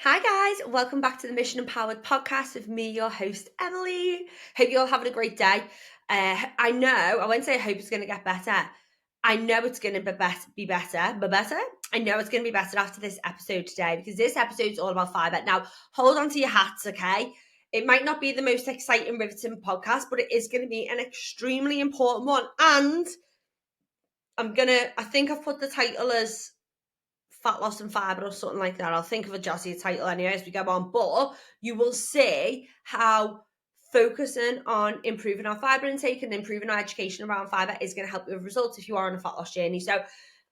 Hi guys, welcome back to the Mission Empowered podcast with me, your host Emily. Hope you're all having a great day. I won't say I hope it's going to get better. I know it's going to be better. I know it's going to be better after this episode today because this episode is all about fibre. Now, hold on to your hats, okay? It might not be the most exciting, riveting podcast, but it is going to be an extremely important one. And I think I've put the title as fat loss and fibre or something like that. I'll think of a jazzy title anyway as we go on. But you will see how focusing on improving our fibre intake and improving our education around fibre is going to help you with results if you are on a fat loss journey. So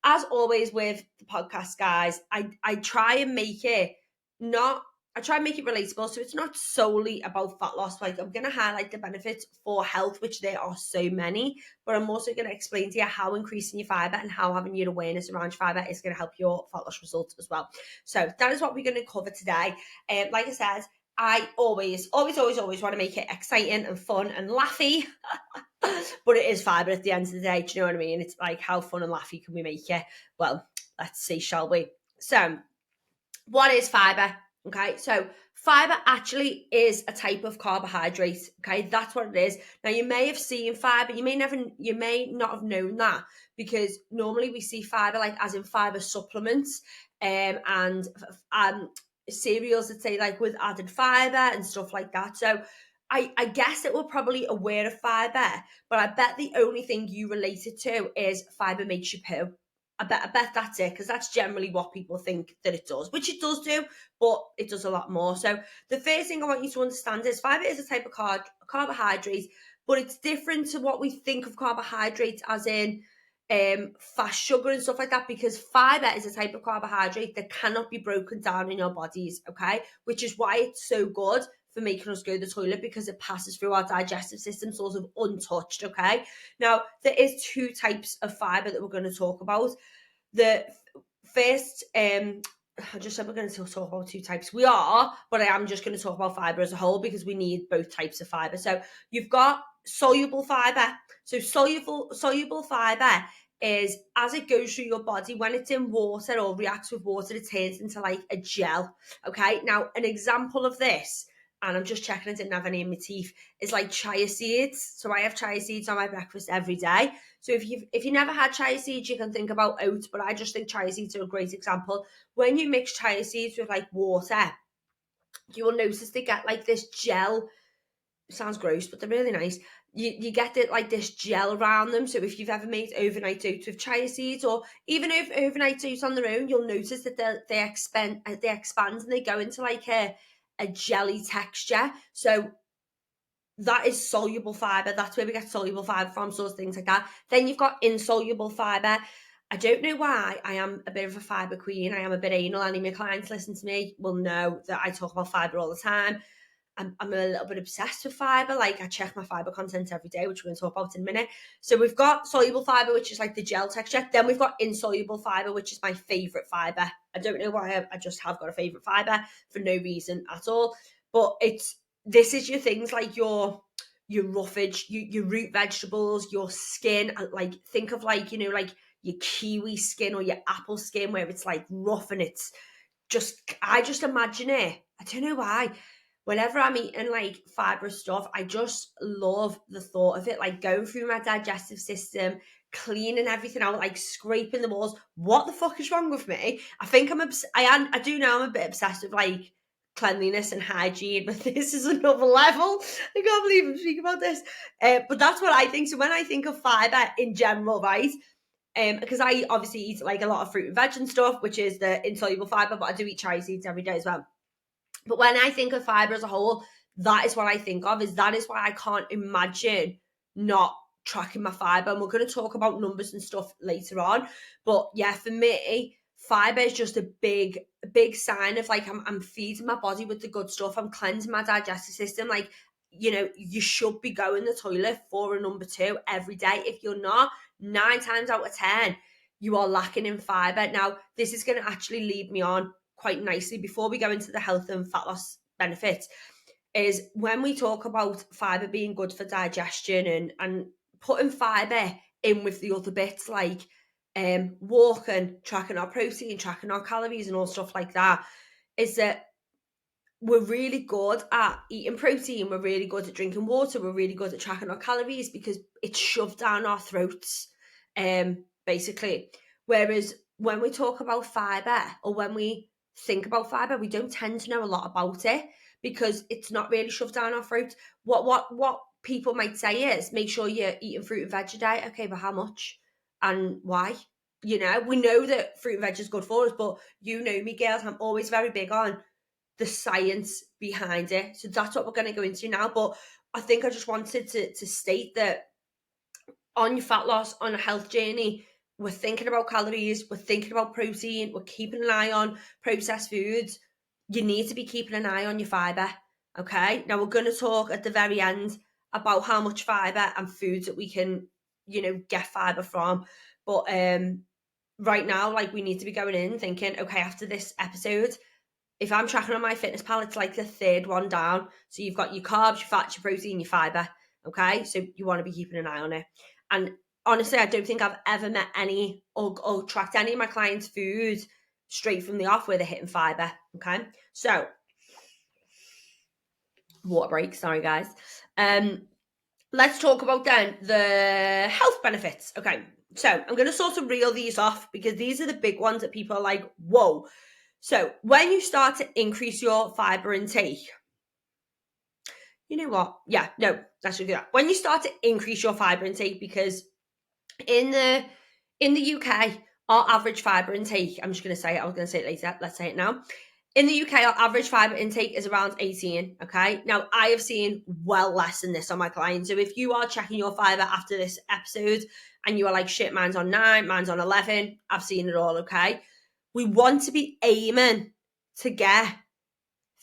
as always with the podcast, guys, I try and make it not I try and make it relatable, so it's not solely about fat loss. Like, I'm going to highlight the benefits for health, which there are so many, but I'm also going to explain to you how increasing your fibre and how having your awareness around your fibre is going to help your fat loss results as well. So that is what we're going to cover today. Like I said, I always want to make it exciting and fun and laughy, but it is fibre at the end of the day. Do you know what I mean? It's like, how fun and laughy can we make it? Well, let's see, shall we? So, what is fibre? Okay, so fibre actually is a type of carbohydrate. Okay, that's what it is. Now, you may have seen fibre, you may not have known that, because normally we see fibre like as in fibre supplements, and cereals that say like with added fibre and stuff like that. So I guess that we're probably aware of fibre, but I bet the only thing you relate it to is fibre makes you poo. I bet that's it, because that's generally what people think that it does, which it does do, but it does a lot more. So the first thing I want you to understand is fibre is a type of carbohydrate, but it's different to what we think of carbohydrates as in fast sugar and stuff like that, because fibre is a type of carbohydrate that cannot be broken down in your bodies, okay? Which is why it's so good for making us go to the toilet, because it passes through our digestive system sort of untouched, okay? Now, there is two types of fibre that we're going to talk about. The first, I just said we're going to talk about two types. We are, but I am just going to talk about fibre as a whole because we need both types of fibre. So you've got soluble fibre. So soluble fibre is, as it goes through your body, when it's in water or reacts with water, it turns into like a gel. Okay, now an example of this, and I'm just checking I didn't have any in my teeth, is like chia seeds. So I have chia seeds on my breakfast every day. So if you never had chia seeds, you can think about oats, but I just think chia seeds are a great example. When you mix chia seeds with like water, you will notice they get like this gel. It sounds gross, but they're really nice. You get it like this gel around them. So if you've ever made overnight oats with chia seeds, or even overnight oats on their own, you'll notice that they expand and they go into like a jelly texture. So that is soluble fibre. That's where we get soluble fibre from, sort of things like that. Then you've got insoluble fibre. I don't know why I am a bit of a fibre queen. I am a bit anal. Any of my clients listen to me will know that I talk about fibre all the time. I'm a little bit obsessed with fibre. Like, I check my fibre content every day, which we're going to talk about in a minute. So we've got soluble fibre, which is like the gel texture. Then we've got insoluble fibre, which is my favourite fibre. I don't know why, I just have got a favourite fibre for no reason at all. But this is your things like your roughage, your root vegetables, your skin. Like, think of like, like your kiwi skin or your apple skin, where it's like rough and it's I just imagine it. I don't know why. Whenever I'm eating like fibrous stuff, I just love the thought of it, like going through my digestive system, cleaning everything out, like scraping the walls. What the fuck is wrong with me? I think I do know I'm a bit obsessed with like cleanliness and hygiene, but this is another level. I can't believe I'm speaking about this. But that's what I think. So when I think of fibre in general, right? Because I obviously eat like a lot of fruit and veg and stuff, which is the insoluble fibre, but I do eat chia seeds every day as well. But when I think of fibre as a whole, that is what I think of. That is why I can't imagine not tracking my fibre. And we're going to talk about numbers and stuff later on. But yeah, for me, fibre is just a big sign of like I'm feeding my body with the good stuff. I'm cleansing my digestive system. Like, you should be going to the toilet for a number 2 every day. If you're not, 9 times out of 10, you are lacking in fibre. Now, this is going to actually lead me on quite nicely before we go into the health and fat loss benefits, is when we talk about fibre being good for digestion and putting fibre in with the other bits like walking, tracking our protein, tracking our calories and all stuff like that, is that we're really good at eating protein, we're really good at drinking water, we're really good at tracking our calories because it's shoved down our throats, basically. Whereas when we talk about fibre, or when we think about fibre, we don't tend to know a lot about it because it's not really shoved down our throats. What people might say is, make sure you're eating fruit and veg a day. Okay, but how much and why? We know that fruit and veg is good for us, but you know me, girls, I'm always very big on the science behind it. So that's what we're going to go into now. But I think I just wanted to state that on your fat loss, on a health journey, we're thinking about calories, we're thinking about protein, we're keeping an eye on processed foods. You need to be keeping an eye on your fibre. Okay. Now we're going to talk at the very end about how much fibre and foods that we can, get fibre from. But right now, like, we need to be going in thinking, okay, after this episode, if I'm tracking on my fitness pal, it's like the third one down. So you've got your carbs, your fats, your protein, your fibre. Okay. So you want to be keeping an eye on it. And honestly, I don't think I've ever met any or tracked any of my clients' food straight from the off where they're hitting fibre. Okay. So water break. Sorry, guys. Let's talk about then the health benefits. Okay. So I'm going to sort of reel these off because these are the big ones that people are like, whoa. So when you start to increase your fibre intake, you know what? Yeah, no, let's do that. When you start to increase your fibre intake, because in the UK, our average fibre intake, I'm just going to say it, I was going to say it later, let's say it now. In the UK, our average fibre intake is around 18, okay? Now, I have seen well less than this on my clients. So if you are checking your fibre after this episode and you are like, shit, mine's on 9, mine's on 11, I've seen it all, okay? We want to be aiming to get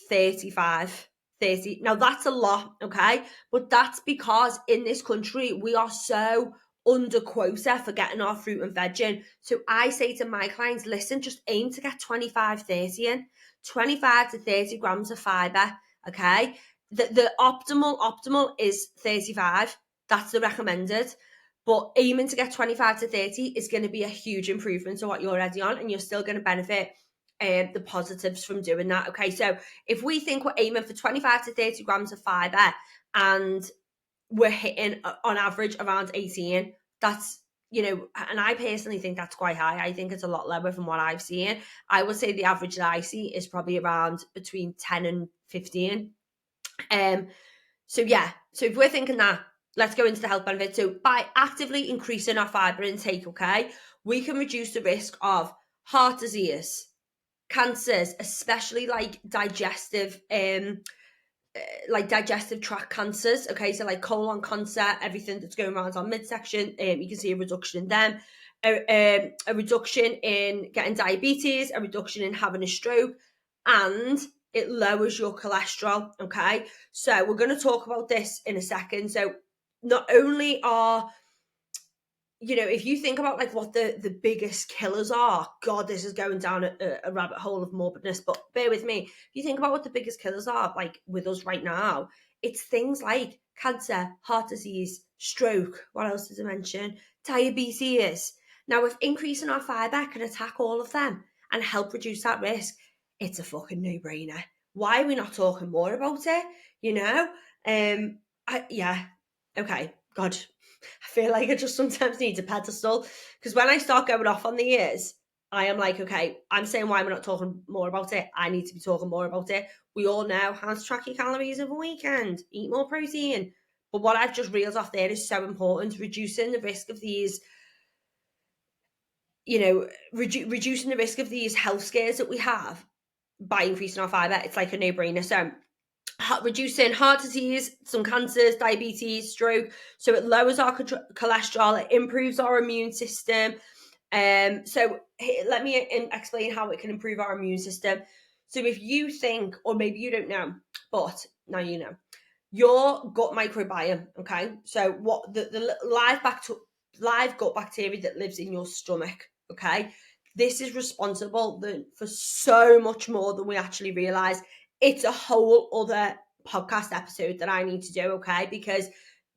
35, 30. Now that's a lot, okay? But that's because in this country, we are so under quota for getting our fruit and veg in. So I say to my clients, listen, just aim to get 25, 30 in, 25 to 30 grams of fibre, okay? The optimal is 35. That's the recommended. But aiming to get 25 to 30 is going to be a huge improvement to what you're already on, and you're still going to benefit the positives from doing that. Okay, so if we think we're aiming for 25 to 30 grams of fibre and we're hitting on average around 18, that's, and I personally think that's quite high. I think it's a lot lower from what I've seen. I would say the average that I see is probably around between 10 and 15. So yeah, so if we're thinking that, let's go into the health benefits. So by actively increasing our fibre intake, okay, we can reduce the risk of heart disease, cancers, especially like digestive tract cancers. Okay, so like colon cancer, everything that's going around our midsection, you can see a reduction in them, a reduction in getting diabetes, a reduction in having a stroke, and it lowers your cholesterol. Okay, so we're going to talk about this in a second. So not only are, if you think about like what the biggest killers are, God, this is going down a rabbit hole of morbidness, but bear with me. If you think about what the biggest killers are, like with us right now, it's things like cancer, heart disease, stroke. What else did I mention? Diabetes. Now, if increasing our fibre can attack all of them and help reduce that risk, it's a fucking no-brainer. Why are we not talking more about it? Okay, God, I feel like I just sometimes need a pedestal, because when I start going off on the ears, I am like, okay, I'm saying why we're not talking more about it. I need to be talking more about it. We all know how to track your calories over a weekend, eat more protein. But what I've just reeled off there is so important, reducing the risk of these, reducing the risk of these health scares that we have by increasing our fibre. It's like a no-brainer. So reducing heart disease, some cancers, diabetes, stroke. So it lowers our cholesterol, it improves our immune system. So let me explain how it can improve our immune system. So if you think, or maybe you don't know, but now you know, your gut microbiome, okay? So what the live gut bacteria that lives in your stomach, okay? This is responsible for so much more than we actually realize. It's a whole other podcast episode that I need to do, okay? Because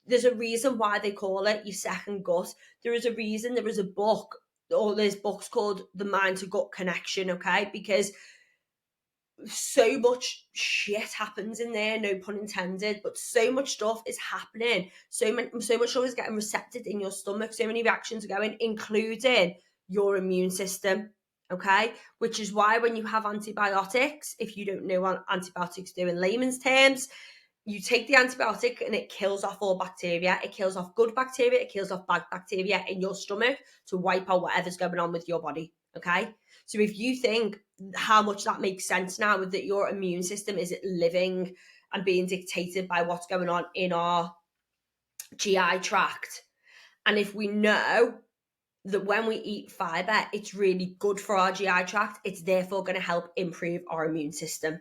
there's a reason why they call it your second gut. There is a reason. There is a book, or there's books called The Mind to Gut Connection, okay? Because so much shit happens in there, no pun intended, but so much stuff is happening. So much stuff is getting recepted in your stomach. So many reactions are going, including your immune system. Okay, which is why when you have antibiotics, if you don't know what antibiotics do in layman's terms, you take the antibiotic and it kills off all bacteria. It kills off good bacteria, it kills off bad bacteria in your stomach to wipe out whatever's going on with your body. Okay, so if you think how much that makes sense now, that your immune system is living and being dictated by what's going on in our GI tract, and if we know that when we eat fibre, it's really good for our GI tract, it's therefore going to help improve our immune system.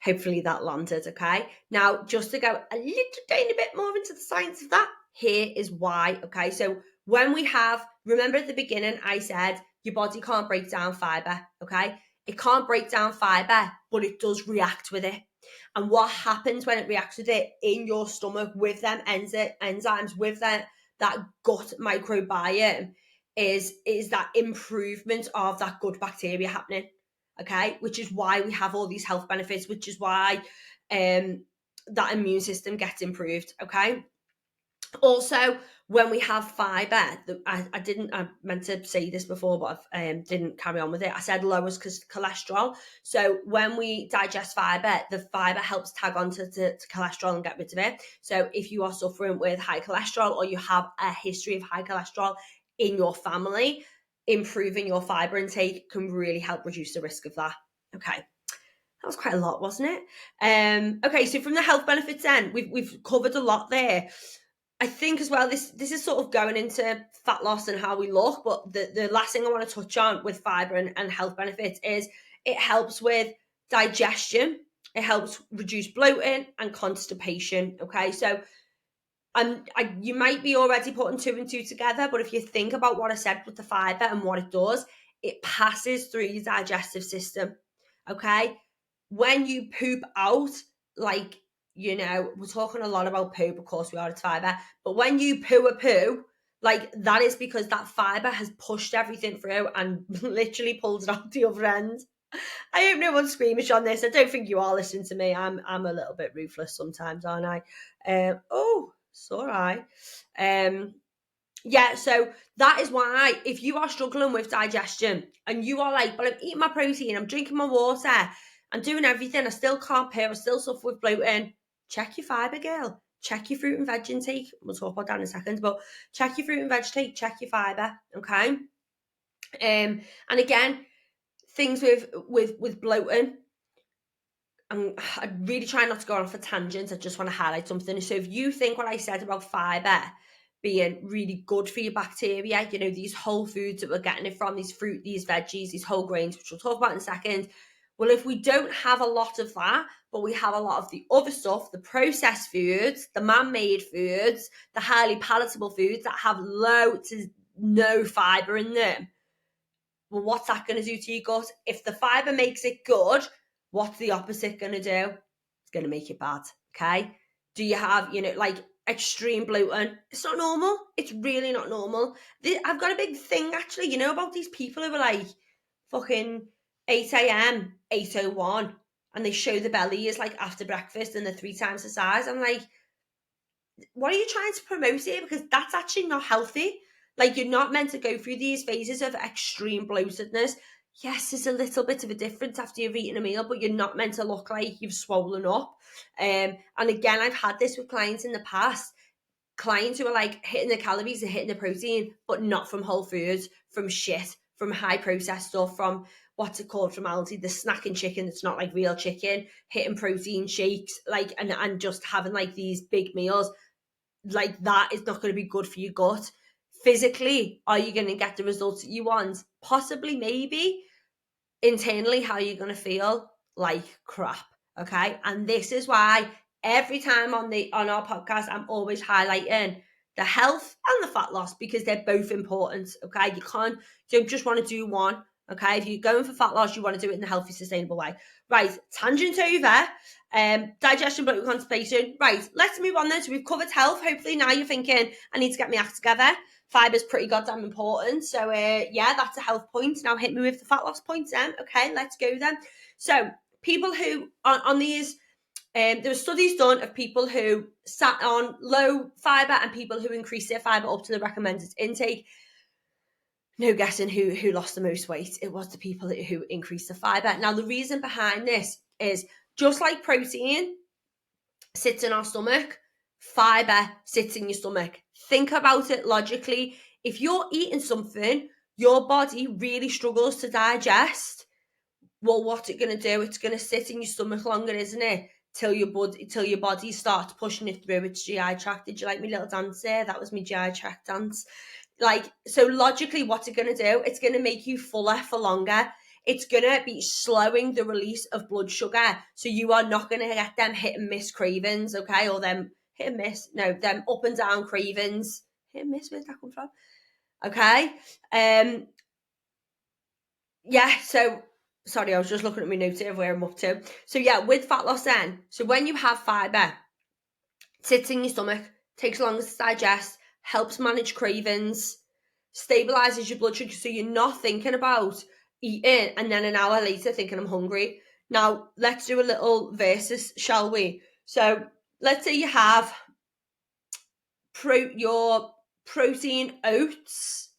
Hopefully that landed, okay? Now, just to go a little tiny bit more into the science of that, here is why, okay? So when we have, remember at the beginning, I said your body can't break down fibre, okay? It can't break down fibre, but it does react with it. And what happens when it reacts with it in your stomach with them enzymes, with that gut microbiome, is that improvement of that good bacteria happening. Okay, which is why we have all these health benefits, which is why that immune system gets improved. Okay, also when we have fibre, I meant to say this before, but I didn't carry on with it. I said lowers cholesterol. So when we digest fibre, the fibre helps tag on to cholesterol and get rid of it. So if you are suffering with high cholesterol, or you have a history of high cholesterol in your family, improving your fibre intake can really help reduce the risk of that. Okay, that was quite a lot, wasn't it? Okay, so from the health benefits then, we've covered a lot there. I think as well, this is sort of going into fat loss and how we look, but the last thing I want to touch on with fibre and health benefits is it helps with digestion. It helps reduce bloating and constipation. Okay, so you might be already putting two and two together, but if you think about what I said with the fibre and what it does, it passes through your digestive system. Okay, when you poop out, like, we're talking a lot about poop, of course we are, it's fibre, but when you poo a poo, like, that is because that fibre has pushed everything through and literally pulled it out the other end. I hope no one's squeamish on this. I don't think you are listening to me. I'm a little bit ruthless sometimes, aren't I? It's all right. Yeah, so that is why if you are struggling with digestion and you are like, well, I'm eating my protein, I'm drinking my water, I'm doing everything, I still can't poo, I still suffer with bloating, check your fibre, girl. Check your fruit and veg intake. We'll talk about that in a second, but check your fruit and veg intake, check your fibre, okay? And again, things with bloating, I really try not to go on for tangents. I just want to highlight something. So if you think what I said about fibre being really good for your bacteria, these whole foods that we're getting it from, these fruit, these veggies, these whole grains, which we'll talk about in a second. Well, if we don't have a lot of that, but we have a lot of the other stuff, the processed foods, the man-made foods, the highly palatable foods that have low to no fibre in them, well, what's that going to do to your gut? If the fibre makes it good, what's the opposite going to do? It's going to make it bad, okay? Do you have, like, extreme bloating? It's not normal. It's really not normal. I've got a big thing, actually, about these people who are like, fucking 8 a.m., 8:01, and they show the belly is like after breakfast and they're 3 times the size. I'm like, what are you trying to promote here? Because that's actually not healthy. Like, you're not meant to go through these phases of extreme bloatedness. Yes, there's a little bit of a difference after you've eaten a meal, but you're not meant to look like you've swollen up. And again, I've had this with clients in the past. Clients who are like hitting the calories and hitting the protein, but not from whole foods, from shit, from high processed stuff, from what's it called, from Aldi, the snacking chicken that's not like real chicken, hitting protein shakes, like, and just having like these big meals. Like, that is not going to be good for your gut. Physically, are you going to get the results that you want? Possibly, maybe. Internally, how are you going to feel? Like crap. Okay, and this is why every time on our podcast, I'm always highlighting the health and the fat loss, because they're both important. Okay, you don't just want to do one. Okay, if you're going for fat loss, you want to do it in a healthy, sustainable way. Right, tangent over. Digestion, bloating, constipation. Right, let's move on then. So we've covered health. Hopefully now you're thinking, I need to get my act together. Fibre's pretty goddamn important. So yeah, that's a health point. Now hit me with the fat loss points then. Okay, let's go then. So people who on these, there were studies done of people who sat on low fibre and people who increased their fibre up to the recommended intake. No guessing who lost the most weight. It was the people who increased the fibre. Now, the reason behind this is just like protein sits in our stomach, fibre sits in your stomach. Think about it logically. If you're eating something your body really struggles to digest, well, what's it going to do? It's going to sit in your stomach longer, isn't it? Till your body starts pushing it through its GI tract. Did you like my little dance there? That was my GI tract dance. Like, so logically, what's it going to do? It's going to make you fuller for longer. It's going to be slowing the release of blood sugar. So you are not going to get them hit and miss cravings, okay? Or them hit and miss, no, them up and down cravings. Hit and miss, where's that come from? Okay. Yeah, so sorry, I was just looking at my notes here of where I'm up to. So yeah, with fat loss then, so when you have fibre, sits in your stomach, takes longer to digest, helps manage cravings, stabilizes your blood sugar, so you're not thinking about eating and then an hour later thinking I'm hungry. Now, let's do a little versus, shall we? So let's say you have your protein oats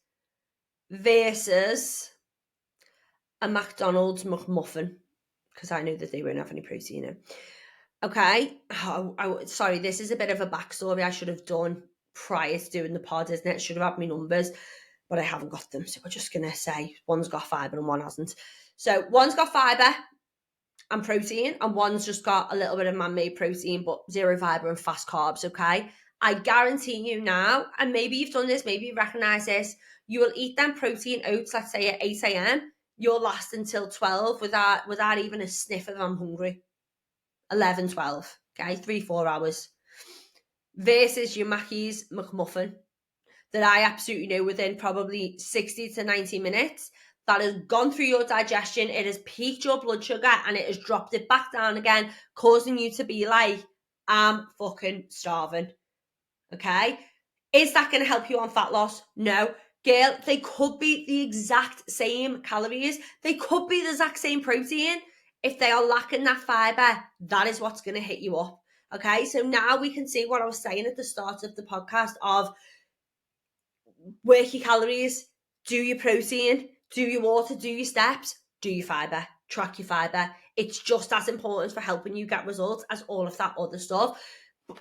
versus a McDonald's McMuffin, because I knew that they won't have any protein in. Okay. Sorry, this is a bit of a backstory I should have done prior to doing the pod, isn't it? I should have had my numbers, but I haven't got them. So we're just going to say one's got fibre and one hasn't. So one's got fibre and protein, and one's just got a little bit of man-made protein, but zero fibre and fast carbs, okay? I guarantee you now, and maybe you've done this, maybe you recognise this, you will eat them protein oats, let's say at 8 a.m., you'll last until 12 without even a sniff of I'm hungry. 11, 12, okay, 3-4 hours. Versus your Mackey's McMuffin that I absolutely know within probably 60 to 90 minutes, that has gone through your digestion, it has peaked your blood sugar and it has dropped it back down again, causing you to be like, I'm fucking starving. Okay? Is that going to help you on fat loss? No. Girl, they could be the exact same calories. They could be the exact same protein. If they are lacking that fibre, that is what's going to hit you up. Okay, so now we can see what I was saying at the start of the podcast of work your calories, do your protein, do your water, do your steps, do your fibre, track your fibre. It's just as important for helping you get results as all of that other stuff.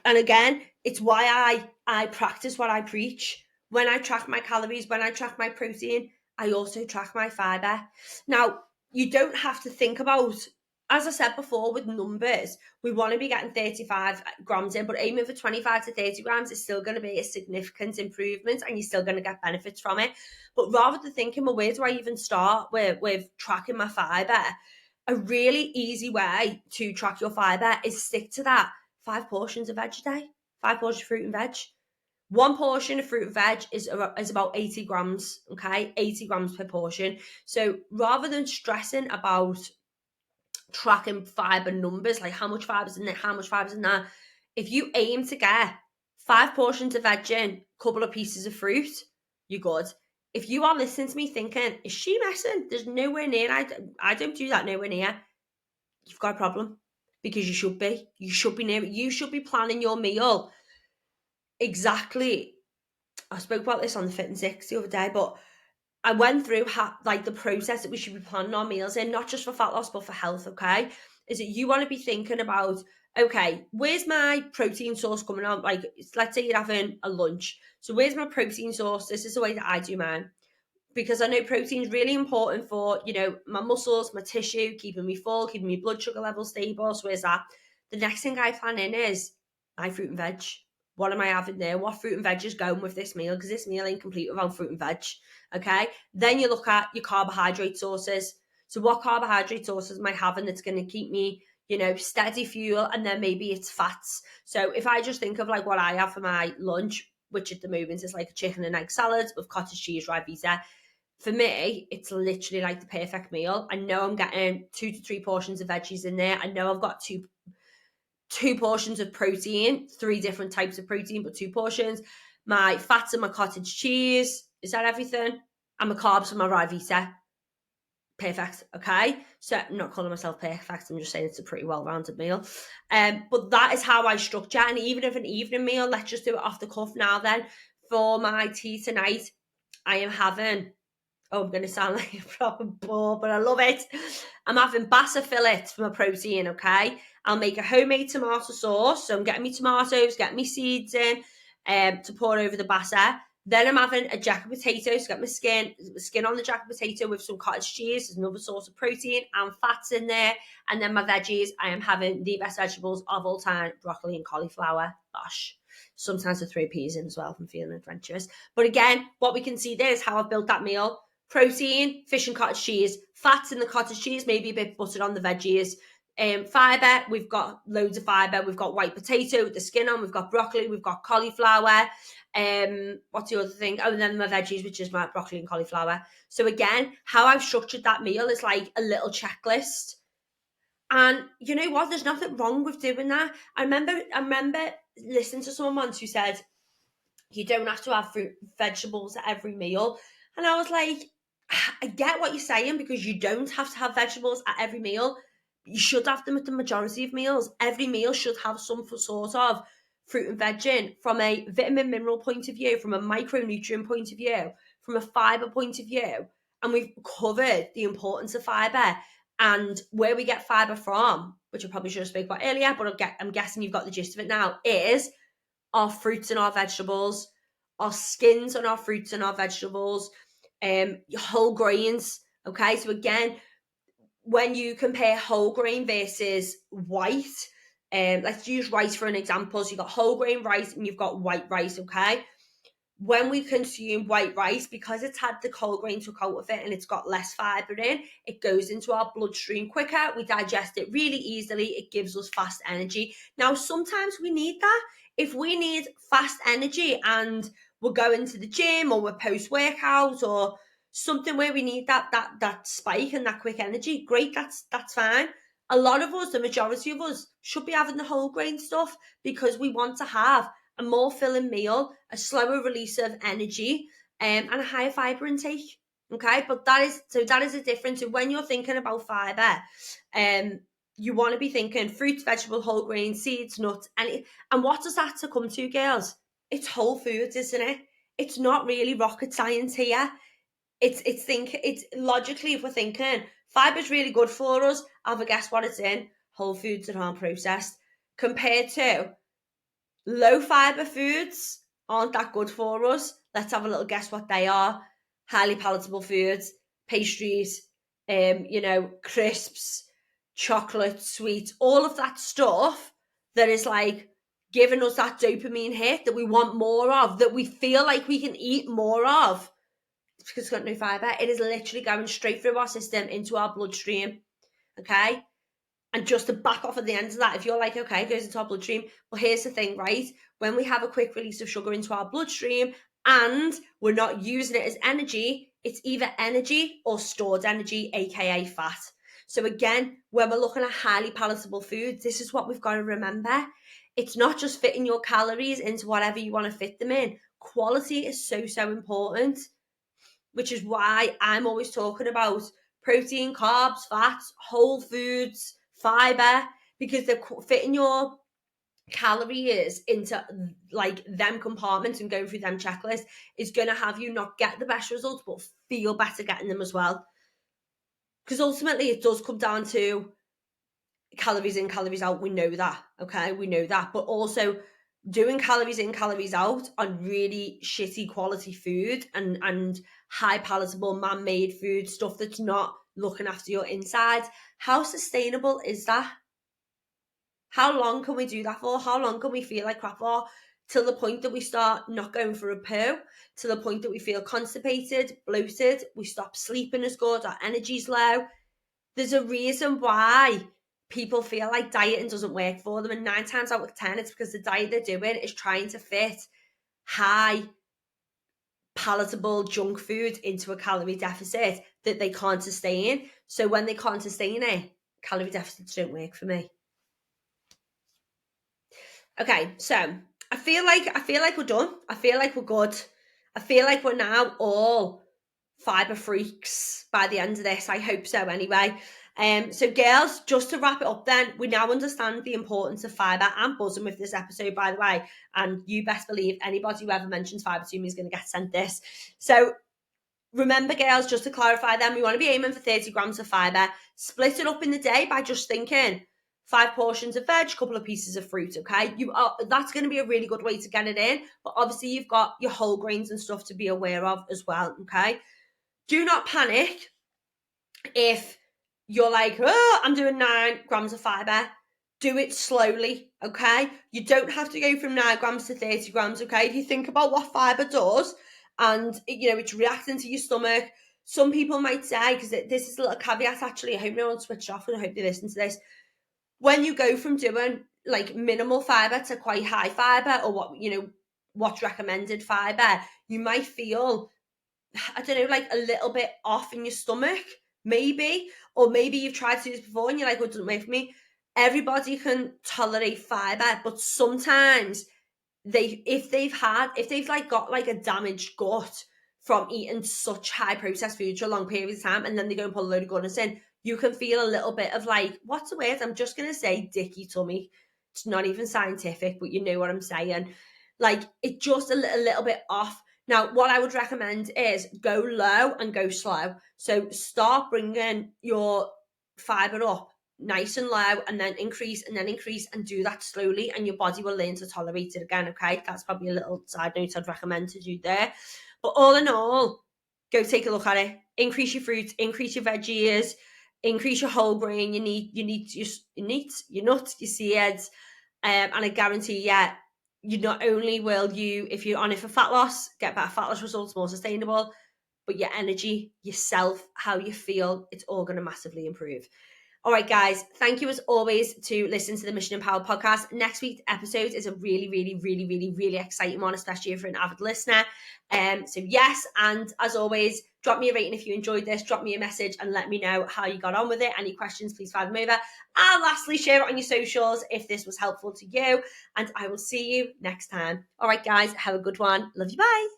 And again, it's why I practice what I preach. When I track my calories, when I track my protein, I also track my fibre. Now, you don't have to think about, as I said before, with numbers, we want to be getting 35 grams in, but aiming for 25 to 30 grams is still going to be a significant improvement and you're still going to get benefits from it. But rather than thinking, well, where do I even start with tracking my fibre? A really easy way to track your fibre is stick to that 5 portions of veg a day, 5 portions of fruit and veg. 1 portion of fruit and veg is about 80 grams, okay? 80 grams per portion. So rather than stressing about tracking fibre numbers, like how much fiber's in there, how much fiber's in that, if you aim to get 5 portions of veg in, a couple of pieces of fruit, you're good. If you are listening to me thinking, is she messing? There's nowhere near, I don't do that nowhere near. You've got a problem, because you should be. You should be near it. You should be planning your meal exactly. I spoke about this on the Fit and Six the other day, but I went through like the process that we should be planning our meals in, not just for fat loss, but for health, okay? Is that you want to be thinking about, okay, where's my protein source coming on? Like, let's say you're having a lunch. So where's my protein source? This is the way that I do mine. Because I know protein is really important for, my muscles, my tissue, keeping me full, keeping my blood sugar level stable. So where's that? The next thing I plan in is my fruit and veg. What am I having there? What fruit and veg is going with this meal? Because this meal ain't complete without fruit and veg. Okay. Then you look at your carbohydrate sources. So what carbohydrate sources am I having that's going to keep me, steady fuel? And then maybe it's fats. So if I just think of like what I have for my lunch, which at the moment is like a chicken and egg salad with cottage cheese, Ribena. For me, it's literally like the perfect meal. I know I'm getting 2 to 3 portions of veggies in there. I know I've got two portions of protein, 3 different types of protein, but 2 portions. My fats and my cottage cheese. Is that everything? And my carbs and my Ribena. perfect. Okay, so I'm not calling myself perfect, I'm just saying it's a pretty well-rounded meal. But that is how I structure. And even if an evening meal, let's just do it off the cuff now then. For my tea tonight, I am having, oh, I'm going to sound like a proper bore, but I love it. I'm having bassa fillets for my protein, okay? I'll make a homemade tomato sauce. So I'm getting me tomatoes, getting me seeds in to pour over the bassa. Then I'm having a jacket potato, so get my skin on the jacket potato with some cottage cheese. There's another source of protein and fats in there. And then my veggies, I am having the best vegetables of all time, broccoli and cauliflower. Gosh. Sometimes I throw peas in as well if I'm feeling adventurous. But again, what we can see there is how I've built that meal. Protein, fish and cottage cheese, fats in the cottage cheese, maybe a bit buttered on the veggies. Fibre, we've got loads of fibre. We've got white potato with the skin on. We've got broccoli. We've got cauliflower. What's the other thing? Oh, and then my veggies, which is my broccoli and cauliflower. So again, how I've structured that meal is like a little checklist. And you know what? There's nothing wrong with doing that. I remember listening to someone once who said, you don't have to have fruit vegetables at every meal. And I was like, I get what you're saying, because you don't have to have vegetables at every meal. You should have them at the majority of meals. Every meal should have some sort of fruit and veg in, from a vitamin mineral point of view, from a micronutrient point of view, from a fibre point of view. And we've covered the importance of fibre and where we get fibre from, which I probably should have spoke about earlier, but I'm guessing you've got the gist of it now, is our fruits and our vegetables, our skins on our fruits and our vegetables, whole grains. Okay, so again, when you compare whole grain versus white, let's use rice for an example. So you've got whole grain rice and you've got white rice, okay? When we consume white rice, because it's had the whole grain took out of it and it's got less fibre in, it goes into our bloodstream quicker. We digest it really easily. It gives us fast energy. Now, sometimes we need that. If we need fast energy and we're going to the gym or we're post-workout or something where we need that spike and that quick energy, great, that's fine. A lot of us, the majority of us, should be having the whole grain stuff because we want to have a more filling meal, a slower release of energy, and a higher fibre intake. Okay, but that is a difference. So when you're thinking about fibre, you want to be thinking fruits, vegetable, whole grain, seeds, nuts, and what does that to come to, girls? It's whole foods, isn't it? It's not really rocket science here. It's logically, if we're thinking fiber's really good for us, have a guess what it's in? Whole foods that aren't processed, compared to low fiber foods aren't that good for us. Let's have a little guess what they are. Highly palatable foods, pastries, crisps, chocolate, sweets, all of that stuff that is like giving us that dopamine hit that we want more of, that we feel like we can eat more of. It's because it's got no fiber. It is literally going straight through our system into our bloodstream. Okay? And just to back off at the end of that, if you're like, okay, it goes into our bloodstream. Well, here's the thing, right? When we have a quick release of sugar into our bloodstream and we're not using it as energy, it's either energy or stored energy, aka fat. So again, when we're looking at highly palatable foods, this is what we've got to remember. It's not just fitting your calories into whatever you want to fit them in. Quality is so important, which is why I'm always talking about protein, carbs, fats, whole foods, fiber, because they're fitting your calories into like them compartments and going through them checklists is going to have you not get the best results, but feel better getting them as well. Because ultimately it does come down to calories in, calories out. We know that, okay? We know that. But also doing calories in, calories out on really shitty quality food and high palatable man-made food, stuff that's not looking after your insides. How sustainable is that? How long can we do that for? How long can we feel like crap for? Till the point that we start not going for a poo, to the point that we feel constipated, bloated, we stop sleeping as good, our energy's low. There's a reason why people feel like dieting doesn't work for them, and 9 times out of 10 it's because the diet they're doing is trying to fit high palatable junk food into a calorie deficit that they can't sustain. So when they can't sustain it, calorie deficits don't work for me. Okay, so I feel like we're done. I feel like we're good. I feel like we're now all fibre freaks by the end of this. I hope so anyway. So girls, just to wrap it up then, we now understand the importance of fibre. I'm buzzing with this episode, by the way, and you best believe anybody who ever mentions fibre to me is going to get sent this. So remember, girls, just to clarify then, we want to be aiming for 30 grams of fibre. Split it up in the day by just thinking 5 portions of veg, a couple of pieces of fruit, okay? That's going to be a really good way to get it in, but obviously you've got your whole grains and stuff to be aware of as well, okay? Do not panic if you're like, oh, I'm doing 9 grams of fibre. Do it slowly, okay? You don't have to go from 9 grams to 30 grams, okay? If you think about what fibre does and, it's reacting to your stomach, some people might say, because this is a little caveat actually, I hope no one switched off and I hope they listen to this. When you go from doing like minimal fibre to quite high fibre, or what's recommended fibre, you might feel, I don't know, like a little bit off in your stomach, maybe, or maybe you've tried to do this before and you're like, well, it doesn't work for me. Everybody can tolerate fibre, but sometimes if they've like got like a damaged gut from eating such high processed food for a long period of time, and then they go and put a load of goodness in, you can feel a little bit of like, what's the word? I'm just gonna say dicky tummy. It's not even scientific, but you know what I'm saying. Like, it just a little bit off. Now, what I would recommend is go low and go slow. So start bringing your fibre up nice and low, and then increase and do that slowly, and your body will learn to tolerate it again, okay? That's probably a little side note I'd recommend to do there. But all in all, go take a look at it. Increase your fruits, increase your veggies, increase your whole grain. You need your nuts, your seeds, and I guarantee you not only will you, if you're on it for fat loss, get better fat loss results, more sustainable, but your energy, yourself, how you feel, it's all going to massively improve. All right, guys, thank you as always to listen to the Mission Empowered podcast. Next week's episode is a really, really, really, really, really exciting one, especially if you're an avid listener. So yes, and as always, drop me a rating if you enjoyed this. Drop me a message and let me know how you got on with it. Any questions, please fire them over. And lastly, share it on your socials if this was helpful to you. And I will see you next time. All right, guys, have a good one. Love you. Bye.